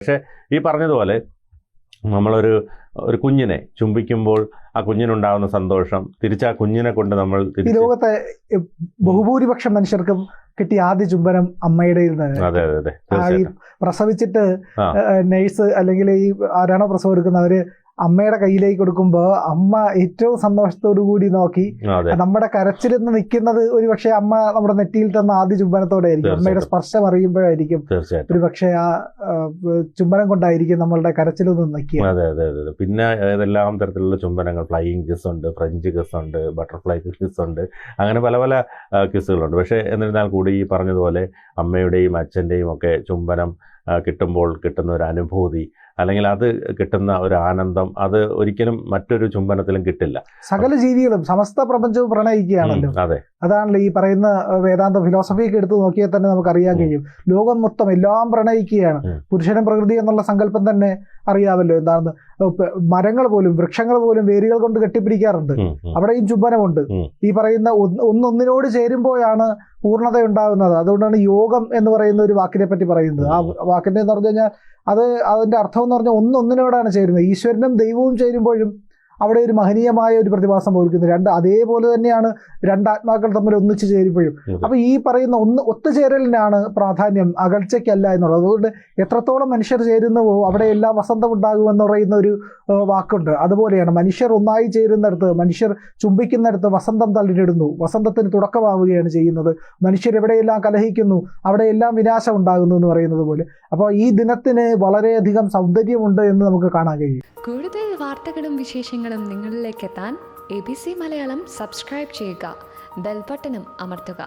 പക്ഷേ ഈ പറഞ്ഞതുപോലെ നമ്മളൊരു കുഞ്ഞിനെ ചുംബിക്കുമ്പോൾ ആ കുഞ്ഞിനുണ്ടാകുന്ന സന്തോഷം തിരിച്ച് ആ കുഞ്ഞിനെ കൊണ്ട് നമ്മൾ ഈ ലോകത്തെ ബഹുഭൂരിപക്ഷം മനുഷ്യർക്കും കിട്ടിയ ആദ്യ ചുംബനം അമ്മയുടെ അതെ അതെ അതെ പ്രസവിച്ചിട്ട് നഴ്സ് അല്ലെങ്കിൽ ഈ ആരാണോ പ്രസവം എടുക്കുന്നവര് അമ്മയുടെ കയ്യിലേക്ക് കൊടുക്കുമ്പോൾ അമ്മ ഏറ്റവും സന്തോഷത്തോടു കൂടി നോക്കി നമ്മുടെ കരച്ചിലെന്ന് നിൽക്കുന്നത് ഒരു പക്ഷേ അമ്മ നമ്മുടെ നെറ്റിയിൽ തന്ന ആദ്യ ചുംബനത്തോടെ ആയിരിക്കും. അമ്മയുടെ സ്പർശം അറിയുമ്പോഴായിരിക്കും ഒരു പക്ഷേ ആ ചുംബനം കൊണ്ടായിരിക്കും നമ്മളുടെ കരച്ചിലൊന്നും നിൽക്കുക. അതെ അതെ അതെ. പിന്നെ ഏതെല്ലാം തരത്തിലുള്ള ചുംബനങ്ങൾ, ഫ്ലൈയിങ് കിസ് ഉണ്ട്, ഫ്രഞ്ച് കിസ് ഉണ്ട്, ബട്ടർഫ്ലൈ കിസ് ഉണ്ട്, അങ്ങനെ പല പല കിസ്സുകളുണ്ട്. പക്ഷേ എന്നിരുന്നാൽ കൂടി ഈ പറഞ്ഞതുപോലെ അമ്മയുടെയും അച്ഛൻ്റെയും ഒക്കെ ചുംബനം കിട്ടുമ്പോൾ കിട്ടുന്ന ഒരു അനുഭൂതി, അല്ലെങ്കിൽ അത് കിട്ടുന്ന ഒരു ആനന്ദം, അത് ഒരിക്കലും മറ്റൊരു ചുംബനത്തിലും കിട്ടില്ല. സകല ജീവികളും സമസ്ത പ്രപഞ്ചവും പ്രണയിക്കുകയാണല്ലോ. അതെ, അതാണല്ലോ ഈ പറയുന്ന വേദാന്ത ഫിലോസഫിയൊക്കെ എടുത്ത് നോക്കിയാൽ തന്നെ നമുക്ക് അറിയാൻ കഴിയും. ലോകം മൊത്തം എല്ലാം പ്രണയിക്കുകയാണ്. പുരുഷനും പ്രകൃതി എന്നുള്ള സങ്കല്പം തന്നെ അറിയാമല്ലോ എന്താണെന്ന്. മരങ്ങൾ പോലും വൃക്ഷങ്ങൾ പോലും വേരുകൾ കൊണ്ട് കെട്ടിപ്പിടിക്കാറുണ്ട്. അവിടെയും ചുംബനമുണ്ട്. ഈ പറയുന്ന ഒന്നൊന്നിനോട് ചേരുമ്പോഴാണ് പൂർണ്ണത ഉണ്ടാകുന്നത്. അതുകൊണ്ടാണ് യോഗം എന്ന് പറയുന്ന ഒരു വാക്കിനെ പറ്റി പറയുന്നത്. ആ വാക്കിന്റെ എന്ന് പറഞ്ഞു കഴിഞ്ഞാൽ അതിന്റെ അർത്ഥം എന്ന് പറഞ്ഞാൽ ഒന്നൊന്നിനോടാണ് ചേരുന്നത്. ഈശ്വരനും ദൈവവും ചേരുമ്പോഴും അവിടെ ഒരു മഹനീയമായ ഒരു പ്രതിഭാസം പോലിക്കുന്നു. അതേപോലെ തന്നെയാണ് രണ്ടാത്മാക്കൾ തമ്മിൽ ഒന്നിച്ചു ചേരുമ്പോഴും. അപ്പൊ ഈ പറയുന്ന ഒത്തുചേരലിനാണ് പ്രാധാന്യം, അകൽച്ചയ്ക്കല്ല എന്നുള്ളത്. അതുകൊണ്ട് എത്രത്തോളം മനുഷ്യർ ചേരുന്നുവോ അവിടെ എല്ലാം വസന്തം ഉണ്ടാകുമെന്ന് പറയുന്ന ഒരു വാക്കുണ്ട്. അതുപോലെയാണ് മനുഷ്യർ ഒന്നായി ചേരുന്നിടത്ത്, മനുഷ്യർ ചുംബിക്കുന്നിടത്ത് വസന്തം തള്ളിയിടുന്നു, വസന്തത്തിന് തുടക്കമാവുകയാണ് ചെയ്യുന്നത്. മനുഷ്യർ എവിടെയെല്ലാം കലഹിക്കുന്നു അവിടെയെല്ലാം വിനാശം ഉണ്ടാകുന്നു എന്ന് പറയുന്നത് പോലെ. അപ്പോൾ ഈ ദിനത്തിന് വളരെയധികം സൗന്ദര്യമുണ്ട് എന്ന് നമുക്ക് കാണാൻ കഴിയും. കൂടുതൽ വാർത്തകളും വിശേഷങ്ങളും നിങ്ങളിലേക്ക് എത്താൻ ABC മലയാളം സബ്സ്ക്രൈബ് ചെയ്യുക, ബെൽ ബട്ടണും അമർത്തുക.